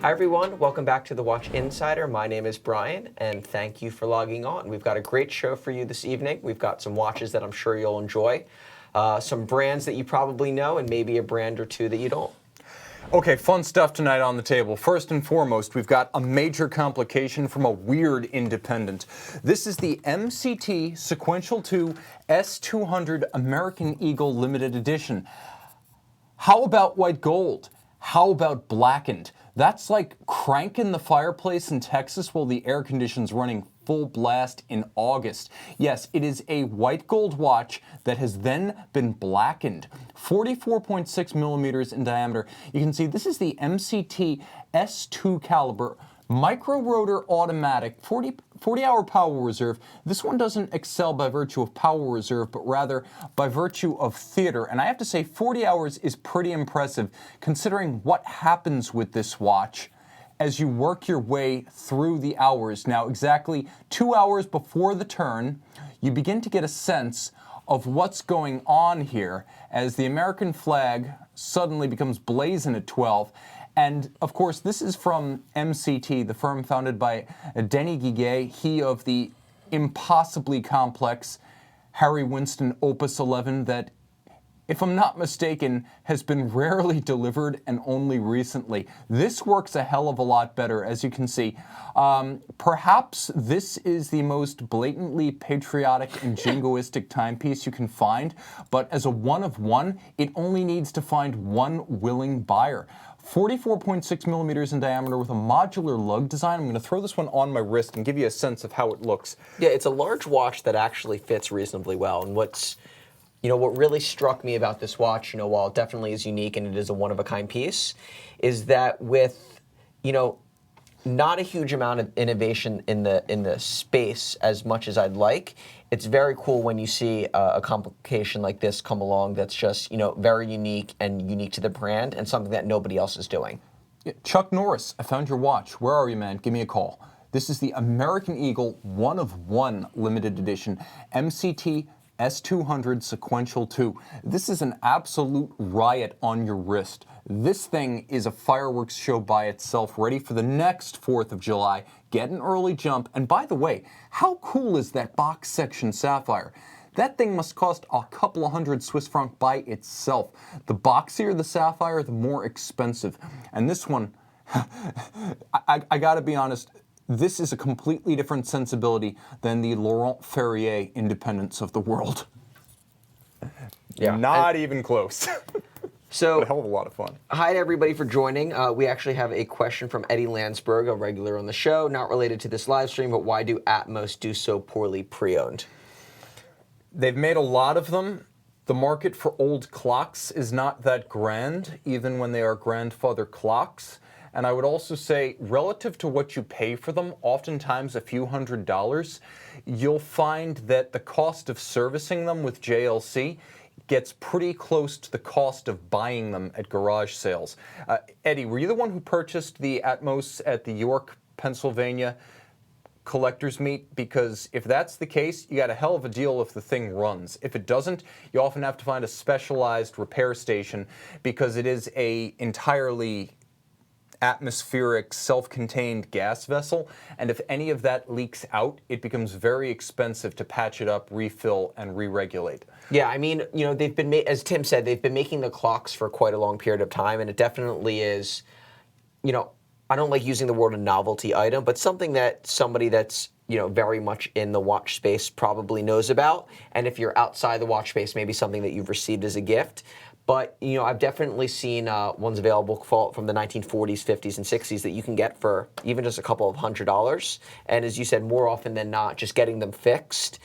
Hi everyone, welcome back to the Watch Insider. My name is Brian, and thank you for logging on. We've got a great show for you this evening. We've got some watches that I'm sure you'll enjoy, some brands that you probably know, and maybe a brand or two that you don't. Okay, fun stuff tonight on the table. First and foremost, we've got a major complication from a weird independent. This is the MCT Sequential 2 S200 American Eagle Limited Edition. How about white gold? How about blackened? That's like cranking the fireplace in Texas while the air conditioning's running full blast in August. Yes, it is a white gold watch that has then been blackened. 44.6 millimeters in diameter. You can see this is the MCT S2 caliber micro rotor automatic 40-hour power reserve. This one doesn't excel by virtue of power reserve, but rather by virtue of theater. And I have to say 40 hours is pretty impressive considering what happens with this watch as you work your way through the hours. Now, exactly 2 hours before the turn, you begin to get a sense of what's going on here as the American flag suddenly becomes blazing at 12. And of course, this is from MCT, the firm founded by Denis Guiguet, he of the impossibly complex Harry Winston Opus 11 that, if I'm not mistaken, has been rarely delivered and only recently. This works a hell of a lot better, as you can see. Perhaps this is the most blatantly patriotic and jingoistic timepiece you can find, but as a one of one, it only needs to find one willing buyer. 44.6 millimeters in diameter with a modular lug design. I'm going to throw this one on my wrist and give you a sense of how it looks. Yeah, it's a large watch that actually fits reasonably well. And what really struck me about this watch, while it definitely is unique and it is a one-of-a-kind piece, is that with, not a huge amount of innovation in the space as much as I'd like, it's very cool when you see a complication like this come along that's just, very unique and unique to the brand and something that nobody else is doing. Chuck Norris, I found your watch. Where are you, man? Give me a call. This is the American Eagle one of one limited edition MCT S200 Sequential 2. This is an absolute riot on your wrist. This thing is a fireworks show by itself, ready for the next 4th of July. Get an early jump. And by the way, how cool is that box section sapphire? That thing must cost a couple of hundred Swiss francs by itself. The boxier the sapphire, the more expensive. And this one, I gotta be honest, this is a completely different sensibility than the Laurent Ferrier independents of the world. Yeah, Not even close. So, but a hell of a lot of fun. Hi to everybody for joining. We actually have a question from Eddie Landsberg, a regular on the show, not related to this live stream, but why do Atmos do so poorly pre-owned? They've made a lot of them. The market for old clocks is not that grand, even when they are grandfather clocks. And I would also say, relative to what you pay for them, oftentimes a few $100s, you'll find that the cost of servicing them with JLC gets pretty close to the cost of buying them at garage sales. Eddie, were you the one who purchased the Atmos at the York, Pennsylvania collector's meet? Because if that's the case, you got a hell of a deal if the thing runs. If it doesn't, you often have to find a specialized repair station because it is a entirely atmospheric, self-contained gas vessel, and if any of that leaks out, it becomes very expensive to patch it up, refill, and re-regulate. Yeah, I mean, they've been, as Tim said, they've been making the clocks for quite a long period of time, and it definitely is, I don't like using the word a novelty item, but something that somebody that's, very much in the watch space probably knows about, and if you're outside the watch space, maybe something that you've received as a gift. But, I've definitely seen ones available from the 1940s, 50s, and 60s that you can get for even just a couple of $100. And as you said, more often than not, just getting them fixed,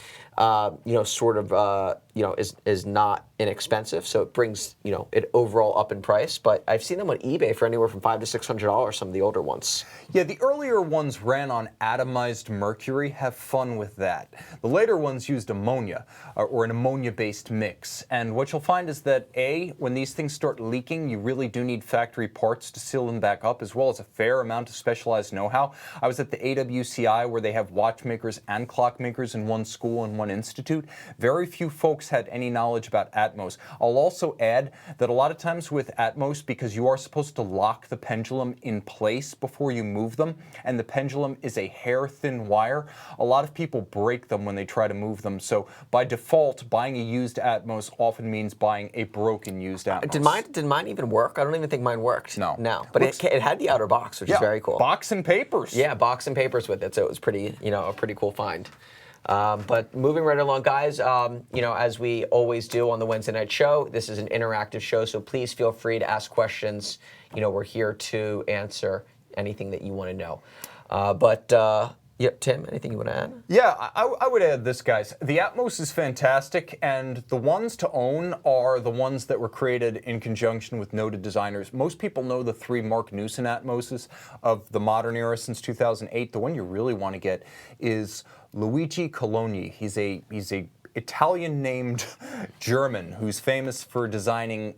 is not inexpensive. So it brings, it overall up in price. But I've seen them on eBay for anywhere from $500 to $600, some of the older ones. Yeah, the earlier ones ran on atomized mercury. Have fun with that. The later ones used ammonia, or an ammonia-based mix. And what you'll find is that, A, when these things start leaking, you really do need factory parts to seal them back up, as well as a fair amount of specialized know-how. I was at the AWCI, where they have watchmakers and clockmakers in one school in one One Institute, very few folks had any knowledge about Atmos. I'll also add that a lot of times with Atmos, because you are supposed to lock the pendulum in place before you move them, and the pendulum is a hair-thin wire, a lot of people break them when they try to move them. So by default, buying a used Atmos often means buying a broken used Atmos. Did mine even work? I don't even think mine worked. No. But it had the outer box, which is very cool. Box and papers. Yeah, box and papers with it, so it was pretty, a pretty cool find. But moving right along, guys, as we always do on the Wednesday night show, this is an interactive show, so please feel free to ask questions. We're here to answer anything that you want to know. Tim, anything you want to add? Yeah, I would add this, guys. The Atmos is fantastic, and the ones to own are the ones that were created in conjunction with noted designers. Most people know the 3 Mark Newson Atmoses of the modern era since 2008. The one you really want to get is Luigi Cologni. He's a Italian-named German who's famous for designing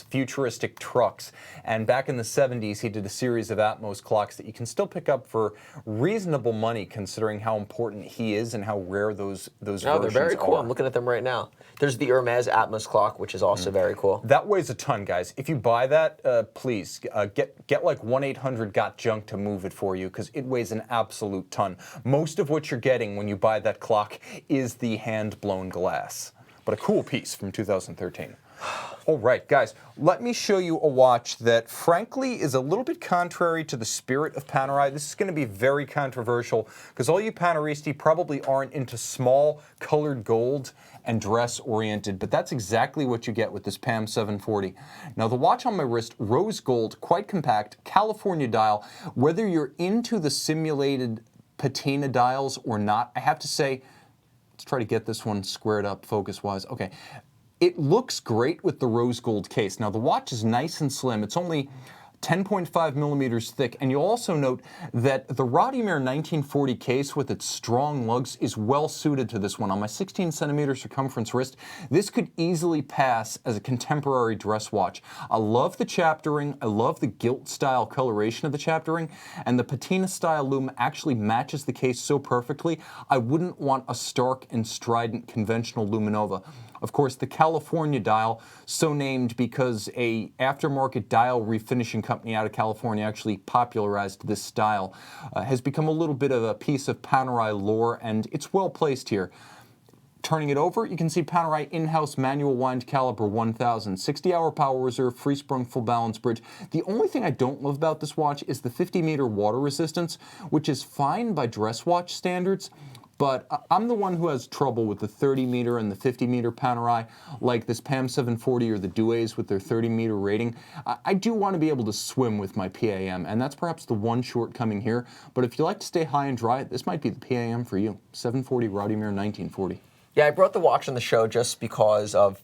futuristic trucks, and back in the 70s he did a series of Atmos clocks that you can still pick up for reasonable money considering how important he is and how rare those versions are. They're very cool. I'm looking at them right now. There's the Hermes Atmos clock, which is also very cool. That weighs a ton, guys. If you buy that, please get like 1-800-GOT-JUNK to move it for you, because it weighs an absolute ton. Most of what you're getting when you buy that clock is the hand-blown glass, but a cool piece from 2013. All right, guys, let me show you a watch that, frankly, is a little bit contrary to the spirit of Panerai. This is going to be very controversial, because all you Paneristi probably aren't into small, colored gold and dress-oriented, but that's exactly what you get with this PAM 740. Now, the watch on my wrist, rose gold, quite compact, California dial. Whether you're into the simulated patina dials or not, I have to say, let's try to get this one squared up focus-wise. Okay. It looks great with the rose gold case. Now, the watch is nice and slim. It's only 10.5 millimeters thick, and you'll also note that the Rodimir 1940 case with its strong lugs is well suited to this one. On my 16 centimeter circumference wrist, this could easily pass as a contemporary dress watch. I love the chaptering, I love the gilt style coloration of the chaptering, and the patina style lume actually matches the case so perfectly, I wouldn't want a stark and strident conventional Luminova. Of course, the California dial, so named because a aftermarket dial refinishing company out of California actually popularized this style, has become a little bit of a piece of Panerai lore, and it's well placed here. Turning it over, you can see Panerai in-house manual wind caliber 1000, 60-hour power reserve, free-sprung full balance bridge. The only thing I don't love about this watch is the 50-meter water resistance, which is fine by dress watch standards, but I'm the one who has trouble with the 30-meter and the 50-meter Panerai, like this PAM 740 or the Douais with their 30-meter rating. I do want to be able to swim with my PAM, and that's perhaps the one shortcoming here. But if you like to stay high and dry, this might be the PAM for you. 740 Rodimir 1940. Yeah, I brought the watch on the show just because of,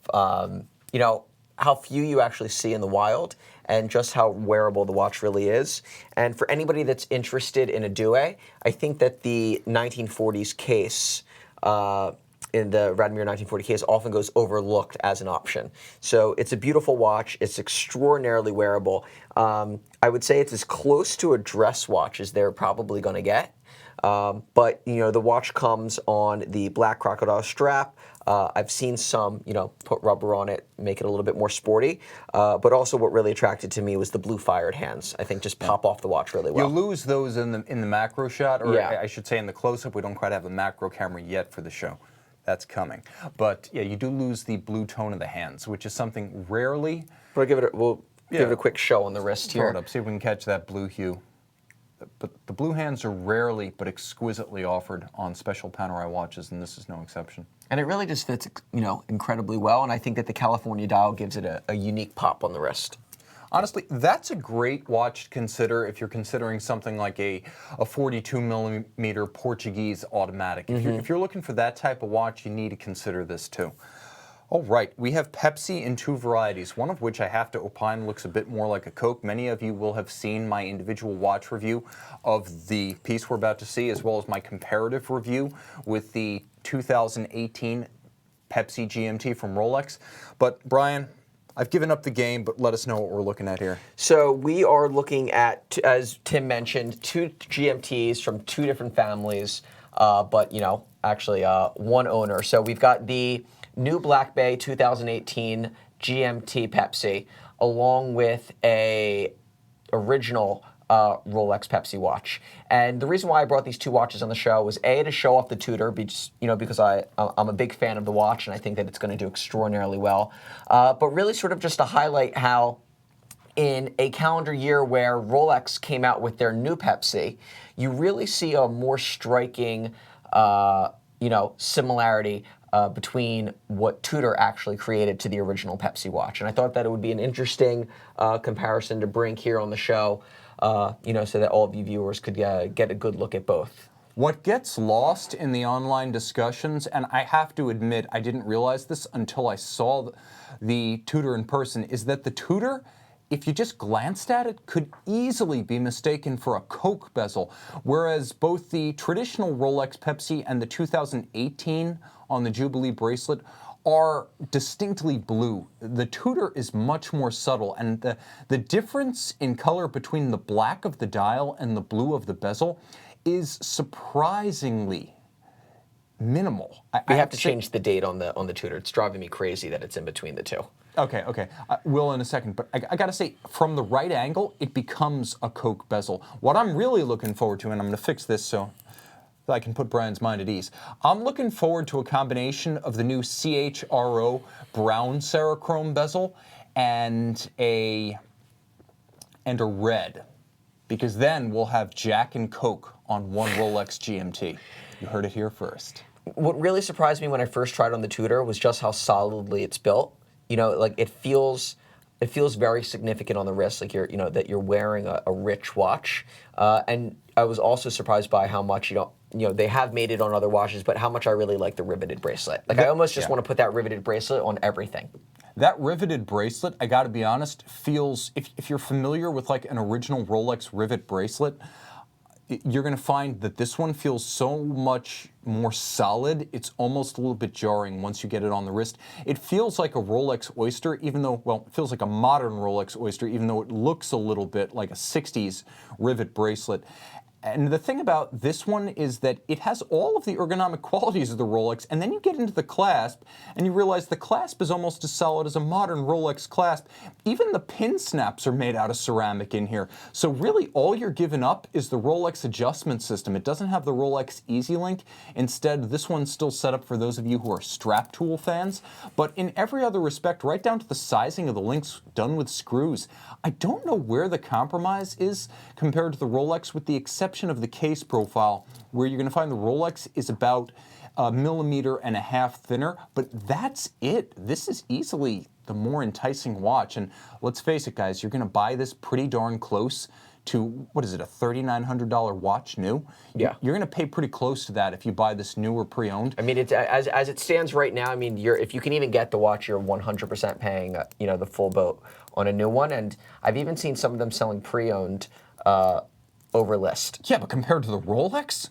how few you actually see in the wild and just how wearable the watch really is. And for anybody that's interested in a Douai, I think that the 1940s case in the Rodimir 1940 case often goes overlooked as an option. So it's a beautiful watch. It's extraordinarily wearable. I would say it's as close to a dress watch as they're probably going to get. But the watch comes on the black crocodile strap. I've seen some, put rubber on it, make it a little bit more sporty. But also what really attracted to me was the blue fired hands. I think just pop off the watch really well. You lose those in the macro shot, or yeah. I should say in the close-up. We don't quite have a macro camera yet for the show. That's coming. But yeah, you do lose the blue tone of the hands, which is something rarely. We'll give it a quick show on the wrist here. Throw it up, see if we can catch that blue hue. But the blue hands are rarely but exquisitely offered on special Panerai watches, and this is no exception. And it really just fits, incredibly well. And I think that the California dial gives it a unique pop on the wrist. Honestly, that's a great watch to consider if you're considering something like a 42 millimeter Portuguese automatic. If you're looking for that type of watch, you need to consider this too. All right, we have Pepsi in 2 varieties, one of which I have to opine looks a bit more like a Coke. Many of you will have seen my individual watch review of the piece we're about to see, as well as my comparative review with the 2018 Pepsi GMT from Rolex. But Brian, I've given up the game, but let us know what we're looking at here. So we are looking at, as Tim mentioned, 2 GMTs from 2 different families. but actually one owner. So we've got the new Black Bay 2018 GMT Pepsi, along with a original Rolex Pepsi watch. And the reason why I brought these two watches on the show was A, to show off the Tudor, because I'm a big fan of the watch and I think that it's going to do extraordinarily well. But really sort of just to highlight how in a calendar year where Rolex came out with their new Pepsi, you really see a more striking similarity between what Tudor actually created to the original Pepsi watch. And I thought that it would be an interesting comparison to bring here on the show, so that all of you viewers could get a good look at both. What gets lost in the online discussions, and I have to admit I didn't realize this until I saw the Tudor in person, is that the Tudor, if you just glanced at it, could easily be mistaken for a Coke bezel, whereas both the traditional Rolex Pepsi and the 2018 on the Jubilee bracelet are distinctly blue. The Tudor is much more subtle, and the difference in color between the black of the dial and the blue of the bezel is surprisingly minimal. We have to change the date on the Tudor. It's driving me crazy that it's in between the two. Okay. Will in a second, but I gotta say, from the right angle, it becomes a Coke bezel. What I'm really looking forward to, and I'm gonna fix this so I can put Brian's mind at ease. I'm looking forward to a combination of the new CHRO brown Cerachrome bezel and a red, because then we'll have Jack and Coke on one Rolex GMT. You heard it here first. What really surprised me when I first tried on the Tudor was just how solidly it's built. It feels very significant on the wrist, like that you're wearing a rich watch. And I was also surprised by how much they have made it on other watches, but how much I really like the riveted bracelet. Like I almost just want to put that riveted bracelet on everything. That riveted bracelet, I gotta be honest, feels, if you're familiar with like an original Rolex rivet bracelet, you're going to find that this one feels so much more solid. It's almost a little bit jarring once you get it on the wrist. It feels like a Rolex Oyster, even though, well, it feels like a modern Rolex Oyster, even though it looks a little bit like a 60s rivet bracelet. And the thing about this one is that it has all of the ergonomic qualities of the Rolex, and then you get into the clasp, and you realize the clasp is almost as solid as a modern Rolex clasp. Even the pin snaps are made out of ceramic in here. So really all you're giving up is the Rolex adjustment system. It doesn't have the Rolex Easy Link. Instead, this one's still set up for those of you who are strap tool fans. But in every other respect, right down to the sizing of the links done with screws, I don't know where the compromise is compared to the Rolex, with the exception of the case profile, where you're going to find the Rolex is about 1.5 millimeters thinner, but that's it. This is easily the more enticing watch, and let's face it, guys, you're going to buy this pretty darn close to, what is it, a $3,900 watch new? Yeah. You're going to pay pretty close to that if you buy this new or pre-owned. I mean, it's as it stands right now. I mean, if you can even get the watch, you're 100% paying the full boat on a new one, and I've even seen some of them selling pre-owned over list. Yeah, but compared to the Rolex,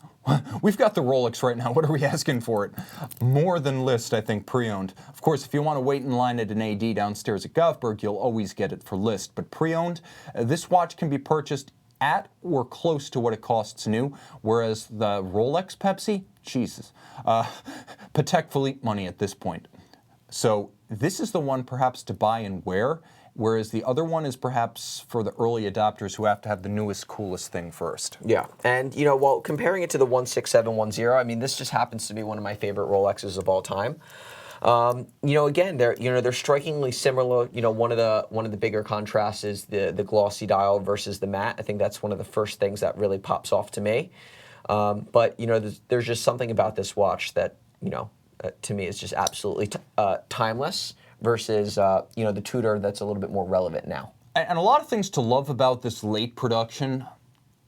we've got the Rolex right now. What are we asking for it? More than list, I think, pre-owned. Of course, if you want to wait in line at an AD downstairs at Govberg, you'll always get it for list. But pre-owned, this watch can be purchased at or close to what it costs new, whereas the Rolex Pepsi, Jesus, Patek Philippe money at this point. So this is the one perhaps to buy and wear, whereas the other one is perhaps for the early adopters who have to have the newest, coolest thing first. Yeah, and well, comparing it to the 16710, I mean, this just happens to be one of my favorite Rolexes of all time. Again, they're strikingly similar. One of the bigger contrasts is the glossy dial versus the matte. I think that's one of the first things that really pops off to me. But there's just something about this watch that to me is just absolutely timeless, versus the Tudor that's a little bit more relevant now. And a lot of things to love about this late production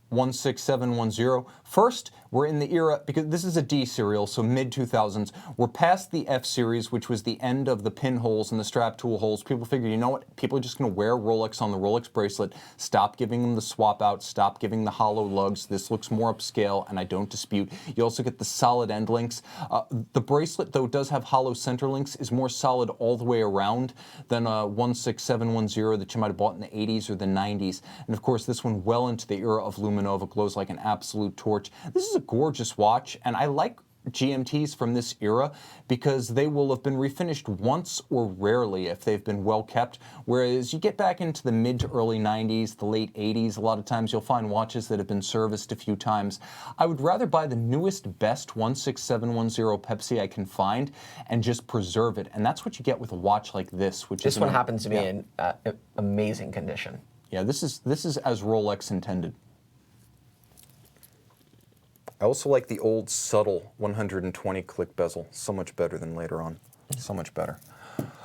16710. First, we're in the era, because this is a D serial, so mid-2000s. We're past the F series, which was the end of the pinholes and the strap tool holes. People figured, you know what, people are just going to wear Rolex on the Rolex bracelet. Stop giving them the swap out. Stop giving the hollow lugs. This looks more upscale, and I don't dispute. You also get the solid end links. The bracelet, though, does have hollow center links, is more solid all the way around than a 16710 that you might have bought in the 80s or the 90s. And of course, this one well into the era of Luminova glows like an absolute torch. This is a gorgeous watch, and I like GMTs from this era because they will have been refinished once or rarely if they've been well kept, whereas you get back into the mid to early 90s, the late 80s, a lot of times you'll find watches that have been serviced a few times. I would rather buy the newest, best 16710 Pepsi I can find and just preserve it, and that's what you get with a watch like this. This one happens to be in amazing condition. Yeah, this is as Rolex intended. I also like the old subtle 120 click bezel. So much better than later on. So much better.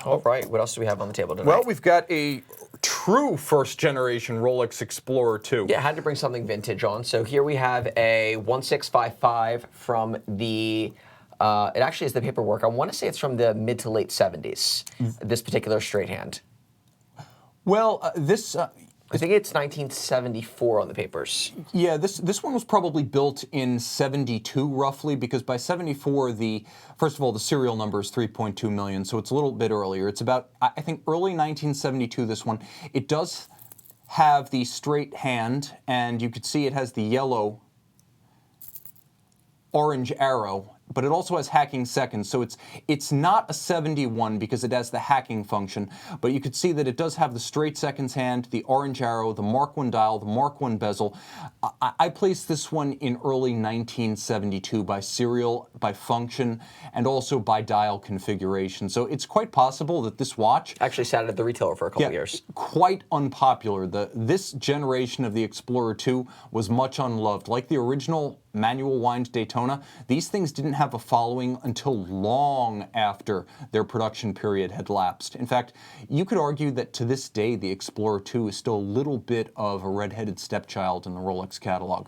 All right, what else do we have on the table tonight? Well, we've got a true first generation Rolex Explorer 2. Yeah, I had to bring something vintage on. So here we have a 1655 from the, it actually is the paperwork. I want to say it's from the mid to late 70s, this particular straight hand. Well, this... I think it's 1974 on the papers. Yeah, this one was probably built in 72 roughly, because by 74, first of all, the serial number is 3.2 million, so it's a little bit earlier. It's about, I think, early 1972, this one. It does have the straight hand, and you could see it has the yellow orange arrow, but it also has hacking seconds, so it's not a 71 because it has the hacking function, but you could see that it does have the straight seconds hand, the orange arrow, the Mark 1 dial, the Mark 1 bezel. I placed this one in early 1972 by serial, by function, and also by dial configuration. So it's quite possible that this watch Actually sat at the retailer for a couple years. Quite unpopular. This generation of the Explorer 2 was much unloved. Like the original manual wind Daytona, these things didn't have a following until long after their production period had lapsed. In fact, you could argue that to this day, the Explorer 2 is still a little bit of a red-headed stepchild in the Rolex catalog.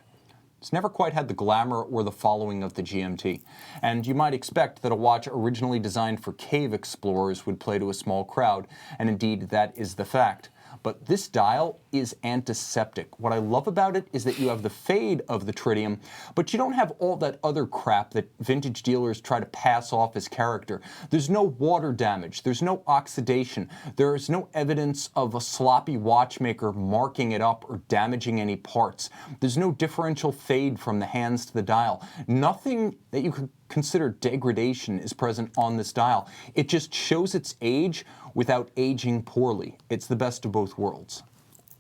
It's never quite had the glamour or the following of the GMT. And you might expect that a watch originally designed for cave explorers would play to a small crowd, and indeed that is the fact. But this dial is antiseptic. What I love about it is that you have the fade of the tritium, but you don't have all that other crap that vintage dealers try to pass off as character. There's no water damage. There's no oxidation. There is no evidence of a sloppy watchmaker marking it up or damaging any parts. There's no differential fade from the hands to the dial. Nothing that you could consider degradation is present on this dial. It just shows its age without aging poorly. It's the best of both worlds.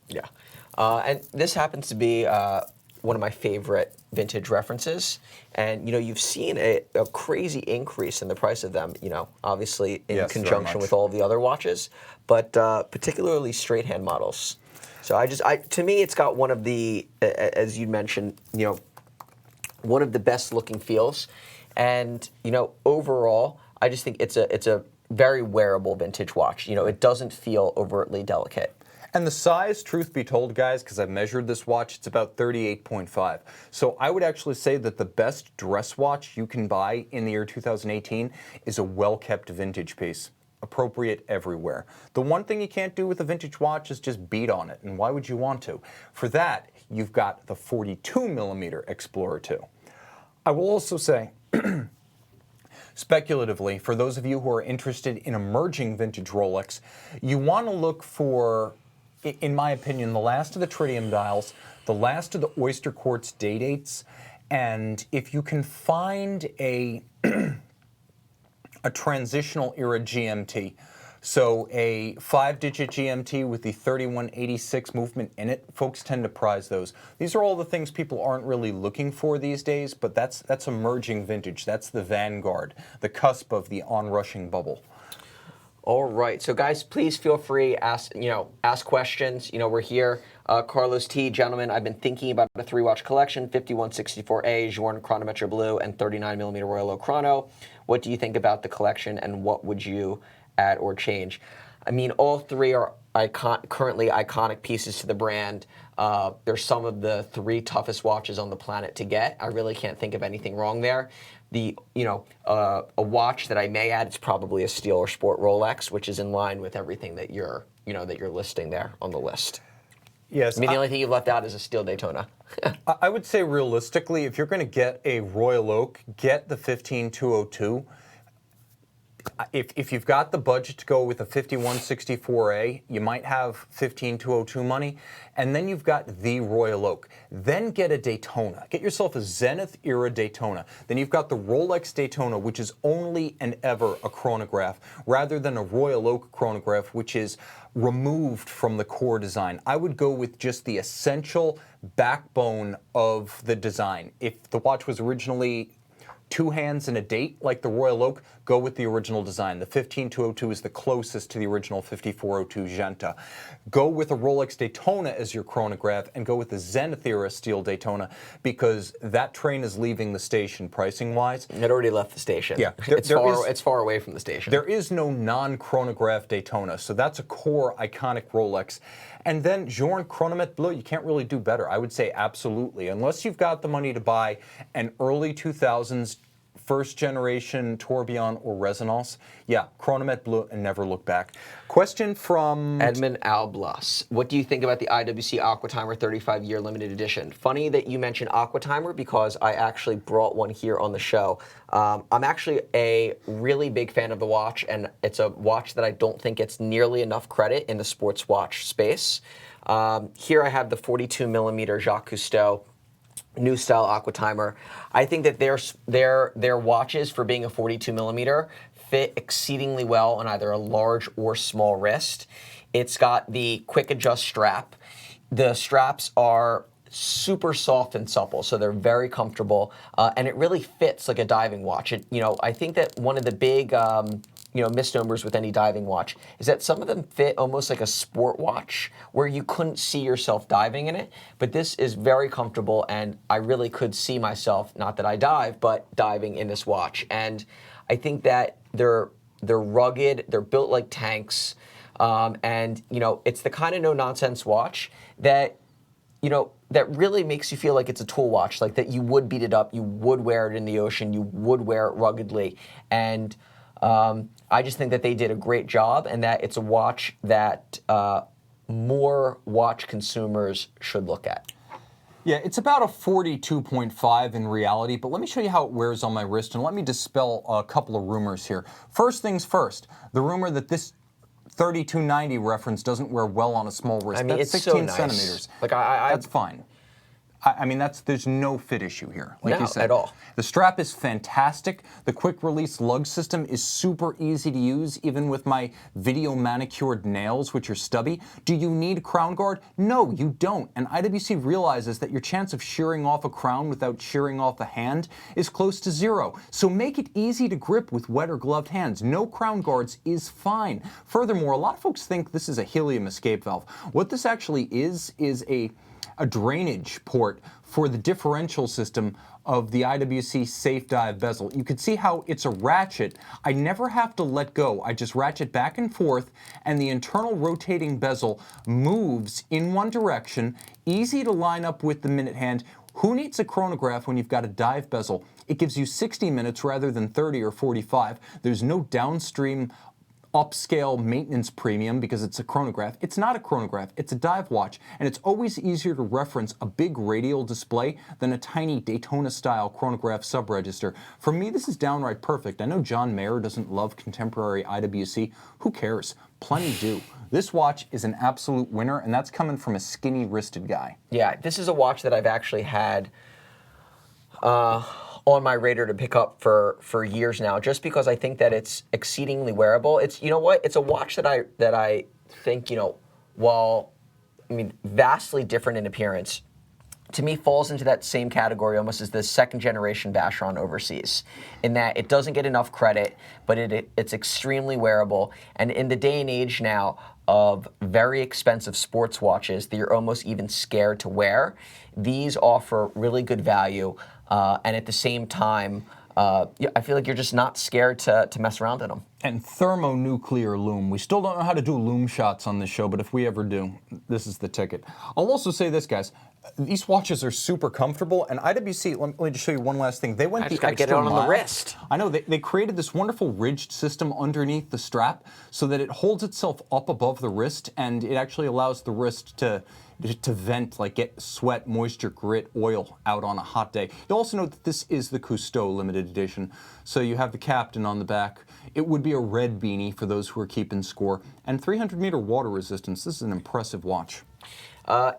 Yeah. And this happens to be one of my favorite vintage references. And, you know, you've seen a crazy increase in the price of them, you know, obviously in conjunction with all the other watches, but particularly straight hand models. So to me, it's got one of the, as you mentioned, you know, one of the best looking feels. And, you know, overall, I just think it's a very wearable vintage watch. You know, it doesn't feel overtly delicate. And the size, truth be told, guys, because I've measured this watch, it's about 38.5. So I would actually say that the best dress watch you can buy in the year 2018 is a well-kept vintage piece. Appropriate everywhere. The one thing you can't do with a vintage watch is just beat on it, and why would you want to? For that, you've got the 42mm Explorer 2. I will also say, speculatively, for those of you who are interested in emerging vintage Rolex, you want to look for, in my opinion, the last of the tritium dials, the last of the oyster quartz day dates, and if you can find a transitional era GMT, so a 5-digit GMT with the 3186 movement in it, folks tend to prize those. These are all the things people aren't really looking for these days, but that's emerging vintage. That's the vanguard, the cusp of the onrushing bubble. All right, so guys, please feel free ask questions. You know, we're here. Carlos T, gentlemen, I've been thinking about a 3-watch collection: 5164A, Journe Chronometer Blue, and 39mm Royal Oak Chrono. What do you think about the collection, and what would you add or change? I mean, all three are currently iconic pieces to the brand. They're some of the 3 toughest watches on the planet to get. I really can't think of anything wrong there. A watch that I may add, it's probably a Steel or Sport Rolex, which is in line with everything that you're listing there on the list. Yes. I mean, the only thing you've left out is a Steel Daytona. I would say realistically, if you're going to get a Royal Oak, get the 15202. if you've got the budget to go with a 5164A, you might have 15202 money, and then you've got the Royal Oak. Then get a Daytona. Get yourself a Zenith era Daytona. Then you've got the Rolex Daytona, which is only and ever a chronograph, rather than a Royal Oak chronograph, which is removed from the core design. I would go with just the essential backbone of the design. If the watch was originally 2 hands and a date like the Royal Oak, go with the original design. The 15202 is the closest to the original 5402 Genta. Go with a Rolex Daytona as your chronograph, and go with the Zenith era steel Daytona, because that train is leaving the station pricing wise. It already left the station. Yeah, it's far away from the station. There is no non-chronograph Daytona, so that's a core iconic Rolex. And then Journe Chronomètre Bleu, you can't really do better. I would say absolutely. Unless you've got the money to buy an early 2000s first generation Tourbillon or Resonance, yeah, Chronomètre Bleu and never look back. Question from Edmund Alblas. What do you think about the IWC Aquatimer 35-year limited edition? Funny that you mentioned Aquatimer, because I actually brought one here on the show. I'm actually a really big fan of the watch, and it's a watch that I don't think gets nearly enough credit in the sports watch space. Here I have the 42mm Jacques Cousteau new style Aquatimer. I think that their watches, for being a 42mm, fit exceedingly well on either a large or small wrist. It's got the quick adjust strap. The straps are super soft and supple, so they're very comfortable, and it really fits like a diving watch. I think that one of the big misnomers with any diving watch is that some of them fit almost like a sport watch, where you couldn't see yourself diving in it. But this is very comfortable, and I really could see myself, not that I dive, but diving in this watch. And I think that they're rugged, they're built like tanks, and it's the kind of no-nonsense watch that that really makes you feel like it's a tool watch, like that you would beat it up, you would wear it in the ocean, you would wear it ruggedly. And I just think that they did a great job, and that it's a watch that more watch consumers should look at. Yeah, it's about a 42.5 in reality, but let me show you how it wears on my wrist, and let me dispel a couple of rumors here. First things first, the rumor that this 3290 reference doesn't wear well on a small wrist. I mean, that's it's 16 so nice. centimeters. Like that's fine. I mean, there's no fit issue here, like no, you said. At all. The strap is fantastic. The quick release lug system is super easy to use, even with my video manicured nails, which are stubby. Do you need a crown guard? No, you don't. And IWC realizes that your chance of shearing off a crown without shearing off a hand is close to 0. So make it easy to grip with wet or gloved hands. No crown guards is fine. Furthermore, a lot of folks think this is a helium escape valve. What this actually is a drainage port for the differential system of the IWC Safe Dive bezel. You can see how it's a ratchet. I never have to let go. I just ratchet back and forth, and the internal rotating bezel moves in one direction, easy to line up with the minute hand. Who needs a chronograph when you've got a dive bezel? It gives you 60 minutes rather than 30 or 45. There's no downstream upscale maintenance premium because it's a chronograph. It's not a chronograph, it's a dive watch, and it's always easier to reference a big radial display than a tiny Daytona-style chronograph subregister. For me, this is downright perfect. I know John Mayer doesn't love contemporary IWC. Who cares? Plenty do. This watch is an absolute winner, and that's coming from a skinny-wristed guy. Yeah, this is a watch that I've actually had on my radar to pick up for years now, just because I think that it's exceedingly wearable. It's it's a watch that I think while vastly different in appearance, to me falls into that same category almost as the second generation Vacheron overseas, in that it doesn't get enough credit, but it's extremely wearable. And in the day and age now of very expensive sports watches that you're almost even scared to wear, these offer really good value. And at the same time, I feel like you're just not scared to mess around in them. And thermonuclear lume. We still don't know how to do lume shots on this show, but if we ever do, this is the ticket. I'll also say this, guys. These watches are super comfortable, and IWC, let me just show you one last thing. They went I the just gotta extra get it on mile. the wrist. I know, they created this wonderful ridged system underneath the strap so that it holds itself up above the wrist, and it actually allows the wrist to vent, like get sweat, moisture, grit, oil out on a hot day. You'll also note that this is the Cousteau limited edition. So you have the captain on the back. It would be a red beanie for those who are keeping score. And 300-meter water resistance. This is an impressive watch.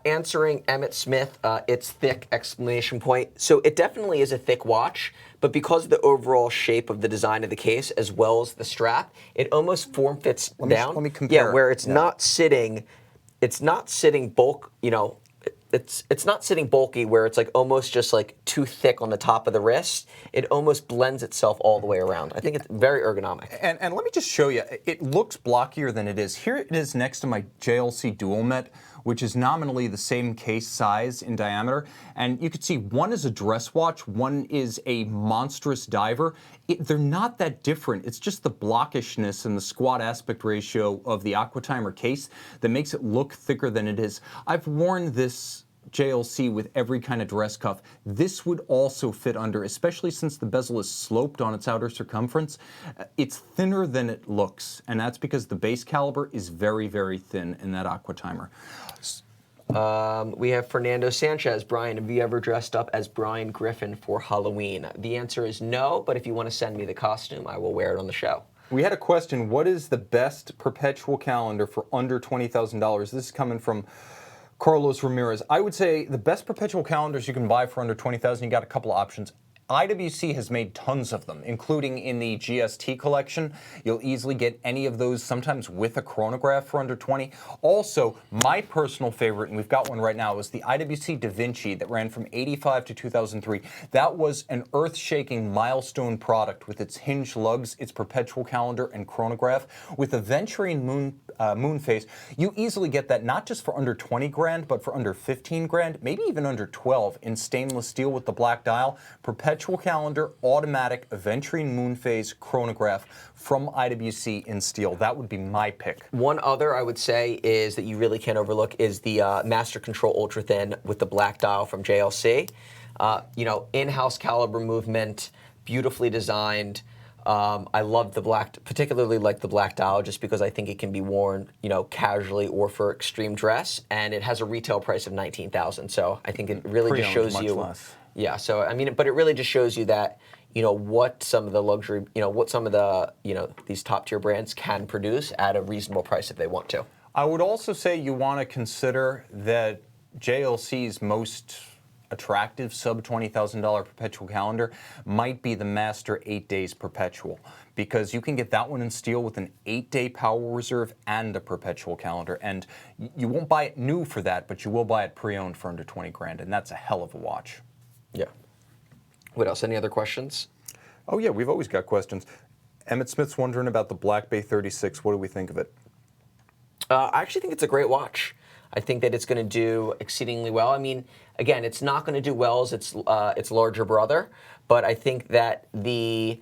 Answering Emmett Smith, it's thick, exclamation point. So it definitely is a thick watch, but because of the overall shape of the design of the case as well as the strap, it almost form fits down. Let me compare. Yeah, where it's not sitting, bulk, it's not sitting bulky where it's like almost just like too thick on the top of the wrist. It almost blends itself all the way around. I think it's very ergonomic. And let me just show you, it looks blockier than it is. Here it is next to my JLC Dual Met, which is nominally the same case size in diameter. And you can see one is a dress watch, one is a monstrous diver. They're not that different. It's just the blockishness and the squat aspect ratio of the Aquatimer case that makes it look thicker than it is. I've worn this JLC with every kind of dress cuff. This would also fit under, especially since the bezel is sloped on its outer circumference. It's thinner than it looks, and that's because the base caliber is very, very thin in that Aquatimer. We have Fernando Sanchez. Brian, have you ever dressed up as Brian Griffin for Halloween? The answer is no, but if you want to send me the costume, I will wear it on the show. We had a question, what is the best perpetual calendar for under $20,000? This is coming from Carlos Ramirez. I would say the best perpetual calendars you can buy for under $20,000, you got a couple of options. IWC has made tons of them, including in the GST collection. You'll easily get any of those, sometimes with a chronograph for under 20. Also, my personal favorite, and we've got one right now, is the Iwc Da Vinci that ran from '85 to 2003. That was an earth-shaking milestone product with its hinged lugs, its perpetual calendar, and chronograph. With a Venturine moon phase, you easily get that not just for under 20 grand, but for under 15 grand, maybe even under 12 in stainless steel with the black dial. Perpetual calendar, automatic, Venturine moon phase chronograph from IWC in steel. That would be my pick. One other I would say is that you really can't overlook is the Master Control Ultra Thin with the black dial from JLC. In-house caliber movement, beautifully designed. I love the black, particularly like the black dial, just because I think it can be worn, casually or for extreme dress, and it has a retail price of $19,000. So I think it really just shows you. Less. Yeah. So I mean, but it really just shows you that what some of the luxury, what some of the these top tier brands can produce at a reasonable price if they want to. I would also say you want to consider that JLC's most attractive sub $20,000 perpetual calendar might be the Master 8 Days Perpetual, because you can get that one in steel with an 8-day power reserve and a perpetual calendar, and you won't buy it new for that, but you will buy it pre-owned for under 20 grand, and that's a hell of a watch. Yeah. What else? Any other questions? Oh yeah, we've always got questions. Emmett Smith's wondering about the Black Bay 36. What do we think of it? I actually think it's a great watch. I think that it's going to do exceedingly well. I mean, again, it's not going to do well as its larger brother, but I think that the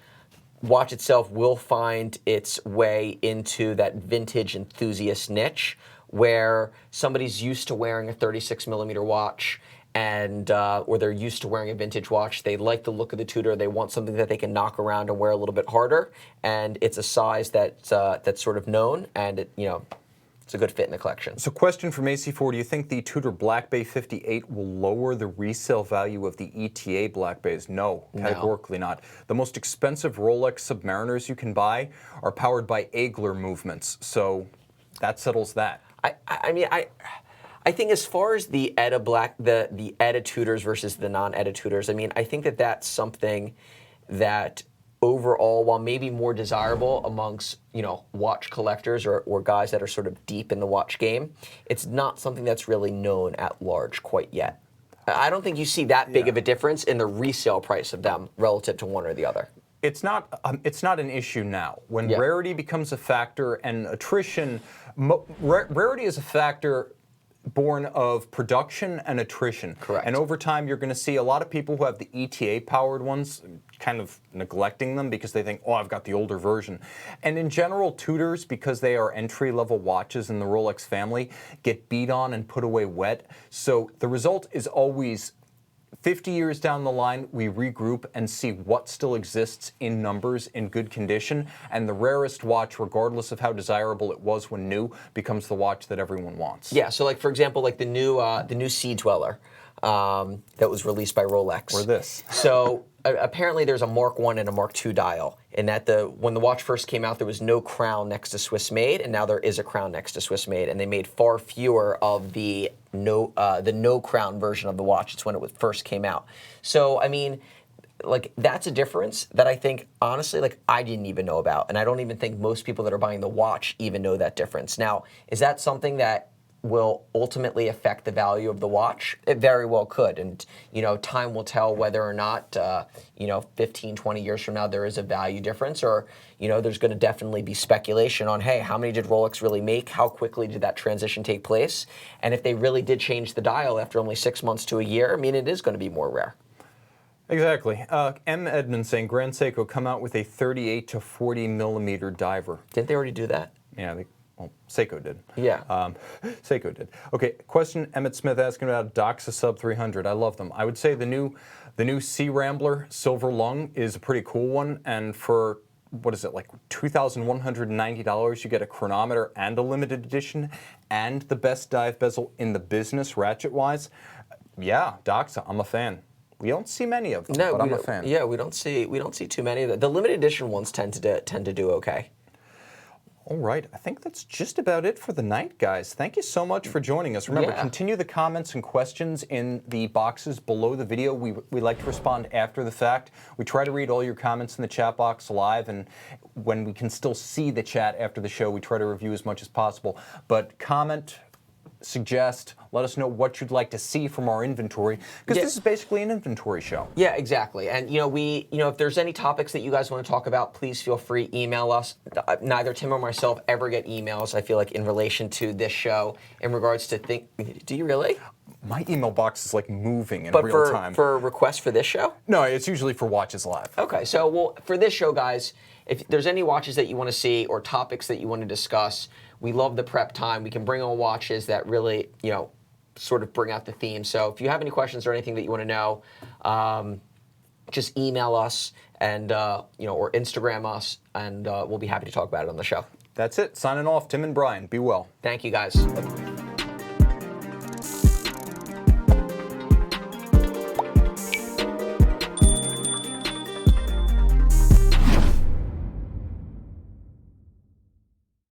watch itself will find its way into that vintage enthusiast niche where somebody's used to wearing a 36mm watch and or they're used to wearing a vintage watch. They like the look of the Tudor. They want something that they can knock around and wear a little bit harder, and it's a size that's sort of known, and it's a good fit in the collection. So question from AC4, do you think the Tudor Black Bay 58 will lower the resale value of the ETA Black Bays? No, categorically not. The most expensive Rolex Submariners you can buy are powered by Aigler movements, so that settles that. I think as far as the the ETA Tudors versus the non-ETA Tudors, I mean, I think that that's something that overall, while maybe more desirable amongst watch collectors or guys that are sort of deep in the watch game, it's not something that's really known at large quite yet. I don't think you see that big of a difference in the resale price of them relative to one or the other. It's not an issue now. When rarity becomes a factor and attrition, rarity is a factor born of production and attrition. Correct. And over time, you're going to see a lot of people who have the ETA-powered ones kind of neglecting them because they think, oh, I've got the older version. And in general, Tudors, because they are entry-level watches in the Rolex family, get beat on and put away wet. So the result is always 50 years down the line, we regroup and see what still exists in numbers in good condition, and the rarest watch, regardless of how desirable it was when new, becomes the watch that everyone wants. Yeah, so like for example, like the new Sea Dweller that was released by Rolex. Or this. So apparently there's a Mark I and a Mark II dial, and that when the watch first came out, there was no crown next to Swiss made, and now there is a crown next to Swiss made, and they made far fewer of the no crown version of the watch. It's when it first came out. So I mean, like that's a difference that I think honestly, like I didn't even know about, and I don't even think most people that are buying the watch even know that difference. Now, is that something that will ultimately affect the value of the watch? It very well could, and time will tell whether or not 15, 20 years from now there is a value difference, or there's going to definitely be speculation on, hey, how many did Rolex really make? How quickly did that transition take place? And if they really did change the dial after only 6 months to a year, I mean, it is going to be more rare. Exactly. M. Edmund saying, Grand Seiko come out with a 38 to 40 millimeter diver. Didn't they already do that? Yeah, well, Seiko did. Yeah. Seiko did. Okay, question Emmett Smith asking about Doxa Sub 300. I love them. I would say the new Sea Rambler Silver Lung is a pretty cool one, and for, what is it, like $2,190, you get a chronometer and a limited edition and the best dive bezel in the business ratchet-wise. Yeah, Doxa, I'm a fan. We don't see many of them, but I'm a fan. Yeah, we don't see too many of them. The limited edition ones tend to do okay. All right, I think that's just about it for the night, guys. Thank you so much for joining us. Remember, continue the comments and questions in the boxes below the video. We like to respond after the fact. We try to read all your comments in the chat box live, and when we can still see the chat after the show, we try to review as much as possible. But comment, suggest, let us know what you'd like to see from our inventory, because this is basically an inventory show. Yeah, exactly. And if there's any topics that you guys want to talk about, please feel free, email us. Neither Tim or myself ever get emails, I feel like, in relation to this show, in regards to do you really? My email box is like moving in real time. For requests for this show? No, it's usually for Watches Live. Okay, so well, for this show, guys, if there's any watches that you want to see or topics that you want to discuss, we love the prep time. We can bring on watches that really, sort of bring out the theme. So if you have any questions or anything that you want to know, just email us and or Instagram us, and we'll be happy to talk about it on the show. That's it. Signing off. Tim and Brian. Be well. Thank you, guys.